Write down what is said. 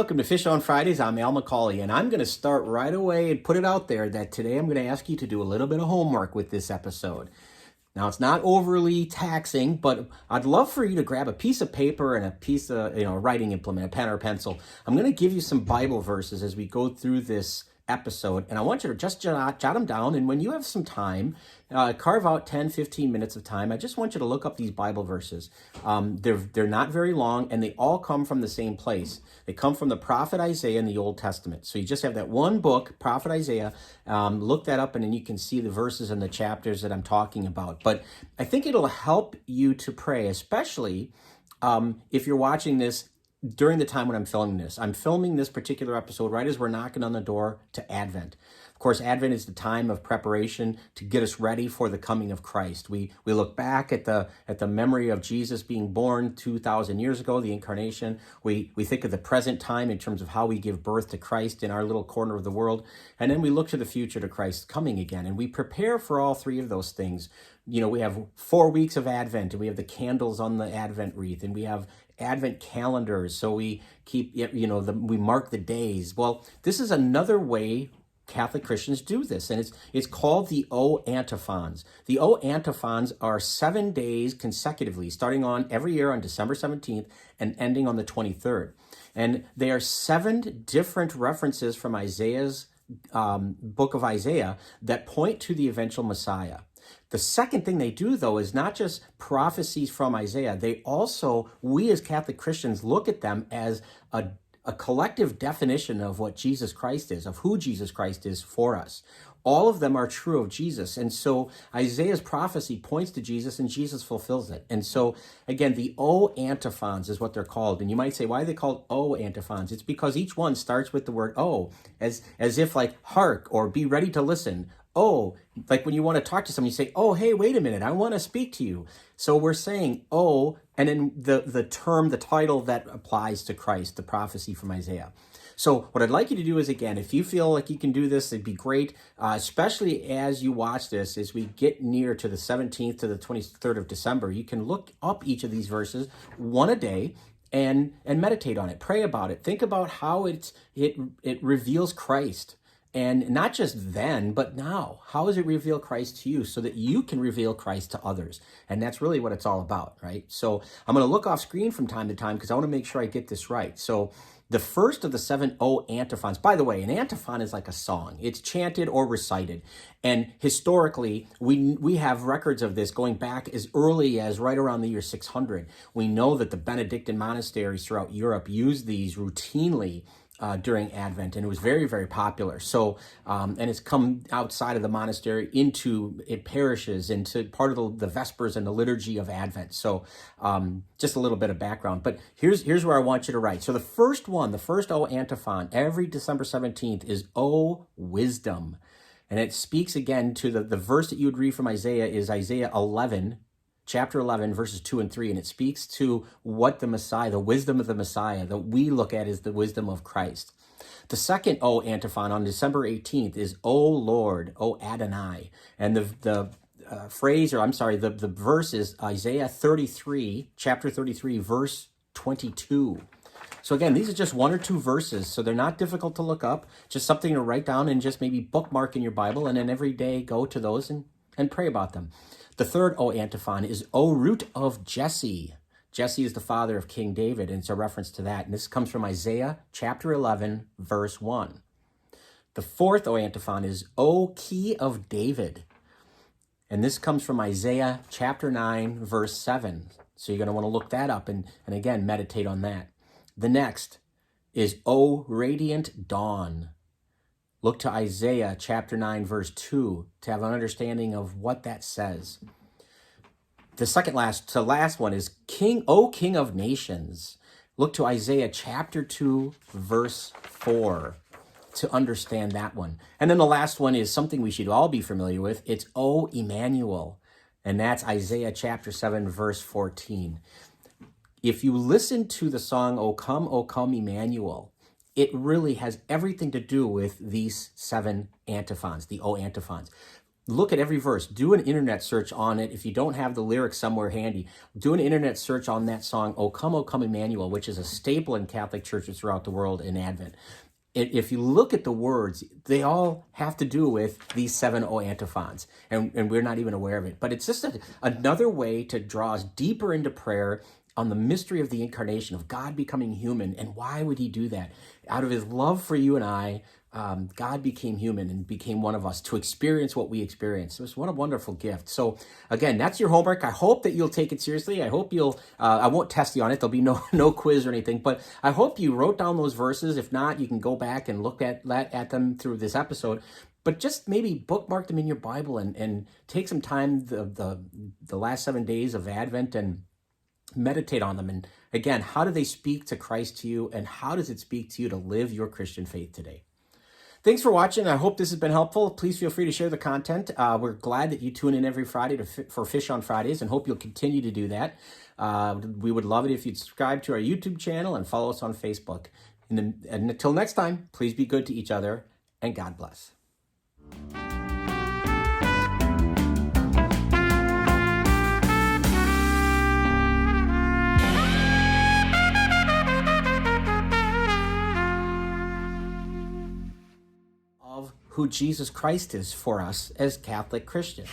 welcome to Fish on Fridays. I'm Al McCauley, and I'm going to start right away and put it out there that today I'm going to ask you to do a little bit of homework with this episode. Now, it's not overly taxing, but I'd love for you to grab a piece of paper and a piece of, a writing implement, a pen or a pencil. I'm going to give you some Bible verses as we go through this episode, and I want you to just jot them down, and when you have some time, carve out 10-15 minutes of time. I just want you to look up these Bible verses. They're not very long, and they all come from the same place. They come from the prophet Isaiah in the Old Testament. So you just have that one book, prophet Isaiah. Look that up, and then you can see the verses and the chapters that I'm talking about. But I think it'll help you to pray, especially if you're watching this during the time when I'm filming this. I'm filming this particular episode right as we're knocking on the door to Advent. Of course, Advent is the time of preparation to get us ready for the coming of Christ. We look back at the memory of Jesus being born 2,000 years ago, the Incarnation. We think of the present time in terms of how we give birth to Christ in our little corner of the world. And then we look to the future, to Christ coming again. And we prepare for all three of those things. We have 4 weeks of Advent, and we have the candles on the Advent wreath, and we have Advent calendars, so we keep, we mark the days. Well, this is another way Catholic Christians do this, and it's called the O Antiphons. The O Antiphons are 7 days consecutively, starting on every year on December 17th and ending on the 23rd. And they are 7 different references from Isaiah's book of Isaiah that point to the eventual Messiah. The second thing they do, though, is not just prophecies from Isaiah. They also, we as Catholic Christians, look at them as a collective definition of what Jesus Christ is, of who Jesus Christ is for us. All of them are true of Jesus. And so Isaiah's prophecy points to Jesus, and Jesus fulfills it. And so, again, the O Antiphons is what they're called. And you might say, why are they called O Antiphons? It's because each one starts with the word O, as if like hark or be ready to listen. Oh, like when you want to talk to someone, you say, oh, hey, wait a minute, I want to speak to you. So we're saying, oh, and then the term, the title that applies to Christ, the prophecy from Isaiah. So what I'd like you to do is, again, if you feel like you can do this, it'd be great, especially as you watch this, as we get near to the 17th to the 23rd of December, you can look up each of these verses, one a day, and meditate on it, pray about it, think about how it reveals Christ. And not just then, but now. How does it reveal Christ to you so that you can reveal Christ to others? And that's really what it's all about, right? So I'm going to look off screen from time to time because I want to make sure I get this right. So the first of the 7 O Antiphons, by the way, an antiphon is like a song. It's chanted or recited. And historically, we have records of this going back as early as right around the year 600. We know that the Benedictine monasteries throughout Europe used these routinely during Advent, and it was very, very popular. So, and it's come outside of the monastery into it parishes, into part of the Vespers and the liturgy of Advent. So, just a little bit of background. But here's where I want you to write. So the first O Antiphon, every December 17th is O Wisdom. And it speaks again to the verse that you would read from Isaiah is Isaiah 11, chapter 11, verses 2 and 3, and it speaks to what the Messiah, the wisdom of the Messiah that we look at as the wisdom of Christ. The second O Antiphon on December 18th is O Lord, O Adonai. And the verse is Isaiah 33, chapter 33, verse 22. So again, these are just 1 or 2 verses, so they're not difficult to look up, just something to write down and just maybe bookmark in your Bible, and then every day go to those and pray about them. The third O Antiphon is O Root of Jesse. Jesse is the father of King David, and it's a reference to that. And this comes from Isaiah chapter 11, verse 1. The fourth O Antiphon is O Key of David. And this comes from Isaiah chapter 9, verse 7. So you're going to want to look that up and again, meditate on that. The next is O Radiant Dawn. Look to Isaiah chapter 9, verse 2 to have an understanding of what that says. The last one is King of Nations. Look to Isaiah chapter 2, verse 4 to understand that one. And then the last one is something we should all be familiar with. It's O Emmanuel. And that's Isaiah chapter 7, verse 14. If you listen to the song, O Come, Emmanuel, it really has everything to do with these 7 antiphons, the O Antiphons. look at every verse. Do an internet search on it. If you don't have the lyrics somewhere handy, do an internet search on that song, O Come, Emmanuel, which is a staple in Catholic churches throughout the world in Advent. If you look at the words, they all have to do with these 7 O Antiphons, and we're not even aware of it. But it's just another way to draw us deeper into prayer on the mystery of the Incarnation, of God becoming human. And why would he do that? Out of his love for you and I, God became human and became one of us to experience what we experience. It was what a wonderful gift. So again, that's your homework. I hope that you'll take it seriously. I hope you'll, I won't test you on it. There'll be no quiz or anything, but I hope you wrote down those verses. If not, you can go back and look at them through this episode. But just maybe bookmark them in your Bible and take some time the last 7 days of Advent and meditate on them. And again, how do they speak to Christ to you, and how does it speak to you to live your Christian faith today? Thanks for watching. I hope this has been helpful. Please feel free to share the content. We're glad that you tune in every Friday for Fish on Fridays, and hope you'll continue to do that. We would love it if you'd subscribe to our YouTube channel and follow us on Facebook. And until next time, please be good to each other, and God bless. Of who Jesus Christ is for us as Catholic Christians.